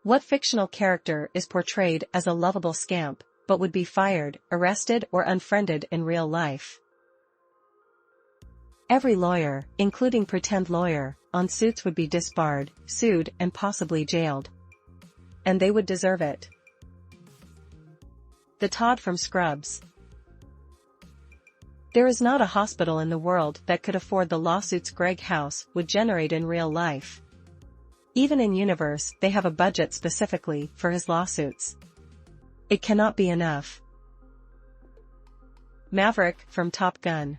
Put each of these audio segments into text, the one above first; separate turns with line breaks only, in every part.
What fictional character is portrayed as a lovable scamp, but would be fired, arrested, or unfriended in real life? Every lawyer, including pretend lawyer, on Suits would be disbarred, sued, and possibly jailed. And they would deserve it. The Todd from Scrubs. There is not a hospital in the world that could afford the lawsuits Greg House would generate in real life. Even in universe, they have a budget specifically for his lawsuits. It cannot be enough. Maverick from Top Gun.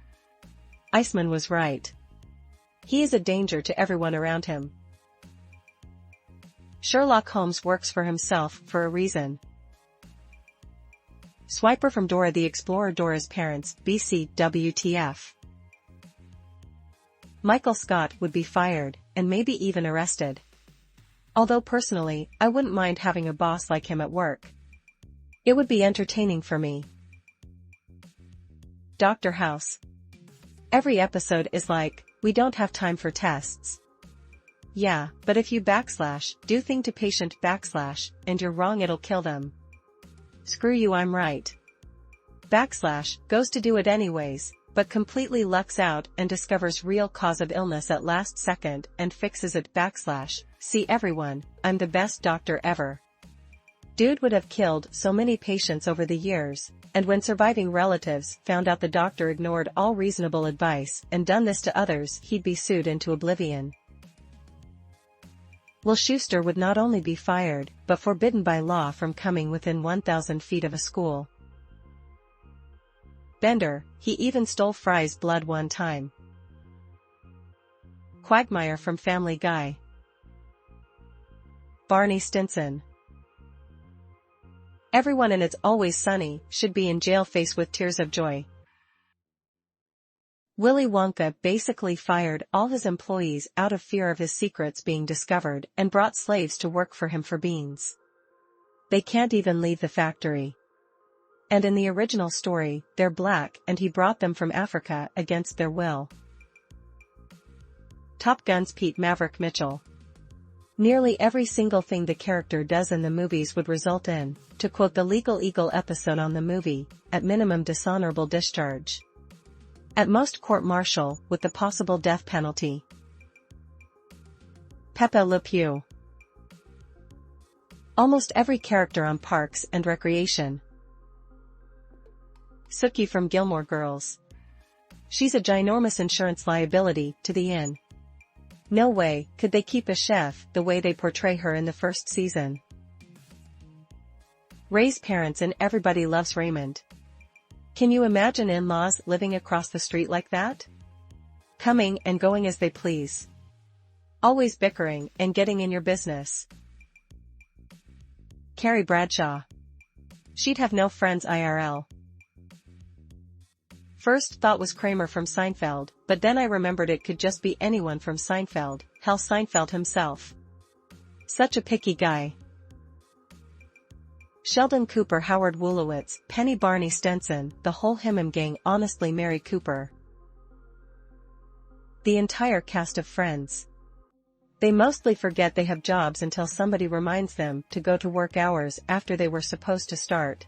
Iceman was right. He is a danger to everyone around him. Sherlock Holmes works for himself for a reason. Swiper from Dora the Explorer Dora's parents, BC WTF. Micheal Scott would be fired, and maybe even arrested. Although personally, I wouldn't mind having a boss like him at work. It would be entertaining for me. Dr. House. Every episode is like, we don't have time for tests. Yeah, but if you do thing to patient and you're wrong, it'll kill them. Screw you, I'm right. Goes to do it anyways, but completely lucks out and discovers real cause of illness at last second and fixes it. See everyone, I'm the best doctor ever. Dude would have killed so many patients over the years, and when surviving relatives found out the doctor ignored all reasonable advice and done this to others, he'd be sued into oblivion. Will Schuster would not only be fired, but forbidden by law from coming within 1,000 feet of a school. Bender, he even stole Fry's blood one time. Quagmire from Family Guy. Barney Stinson. Everyone in It's Always Sunny should be in jail faced with tears of joy. Willy Wonka basically fired all his employees out of fear of his secrets being discovered and brought slaves to work for him for beans. They can't even leave the factory. And in the original story, they're black and he brought them from Africa against their will. Top Gun's Pete Maverick Mitchell. Nearly every single thing the character does in the movies would result in, to quote the Legal Eagle episode on the movie, at minimum dishonorable discharge. At most court-martial, with the possible death penalty. Pepe Le Pew. Almost every character on Parks and Recreation. Sookie from Gilmore Girls. She's a ginormous insurance liability to the inn. No way could they keep a chef the way they portray her in the first season. Ray's parents in Everybody Loves Raymond. Can you imagine in-laws living across the street like that? Coming and going as they please. Always bickering and getting in your business. Carrie Bradshaw. She'd have no friends IRL. First thought was Kramer from Seinfeld, but then I remembered it could just be anyone from Seinfeld, hell Seinfeld himself. Such a picky guy. Sheldon Cooper, Howard Wolowitz, Penny, Barney Stinson, the whole Himmem gang, honestly Mary Cooper. The entire cast of Friends. They mostly forget they have jobs until somebody reminds them to go to work hours after they were supposed to start.